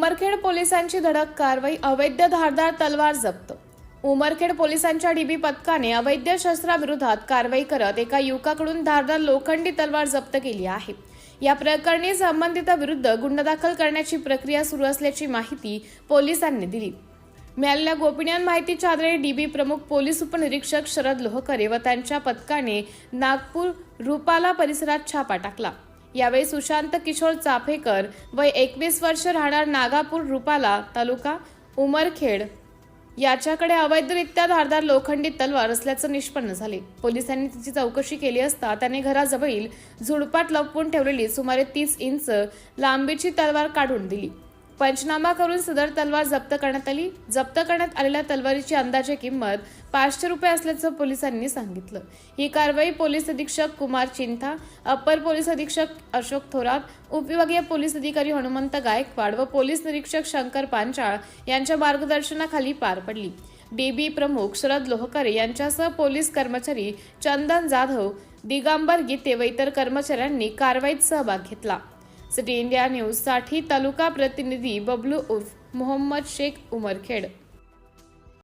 उमरखेड पोलिसांची धडक कारवाई, अवैध धारदार तलवार जप्त। उमरखेड पोलिसांच्या डीबी पथकाने अवैध शस्त्राविरोधात कारवाई करत एका युवकाकडून धारदार लोखंडी तलवार जप्त केली आहे। या प्रकरणी संबंधिताविरुद्ध गुन्हा दाखल करण्याची प्रक्रिया सुरू असल्याची माहिती पोलिसांनी दिली। मिळालेल्या गोपनीय माहितीच्या आधारे डीबी प्रमुख पोलीस उपनिरीक्षक शरद लोहकरे व त्यांच्या पथकाने नागपूर रुपाला परिसरात छापा टाकला। यावेळी सुशांत किशोर चाफेकर वय 21 वर्ष, राहणार नागापूर रुपाला, तालुका उमरखेड याच्याकडे अवैधरित्या धारदार लोखंडी तलवार असल्याचं निष्पन्न झाले। पोलिसांनी तिची चौकशी केली असता त्याने घराजवळील झुडपात लपवून ठेवलेली सुमारे 30 इंच लांबीची तलवार काढून दिली। पंचनामा करून सदर तलवार जप्त करण्यात आली। जप्त करण्यात आलेल्या तलवारीची अंदाजे किंमत 500 रुपये असल्याचं पोलिसांनी सांगितलं। ही कारवाई पोलीस अधीक्षक कुमार चिंथा, अप्पर पोलीस अधीक्षक अशोक थोरात, उपविभागीय पोलीस अधिकारी हनुमंत गायकवाड व पोलीस निरीक्षक शंकर पांचाळ यांच्या मार्गदर्शनाखाली पार पडली। डीबी प्रमुख शरद लोहकरे यांच्यासह पोलीस कर्मचारी चंदन जाधव, दिगंबर गीते व इतर कर्मचाऱ्यांनी कारवाईत सहभाग घेतला। सिटी इंडिया न्यूज साठी तालुका प्रतिनिधी बबलू उर्फ मोहम्मद शेख, उमरखेड।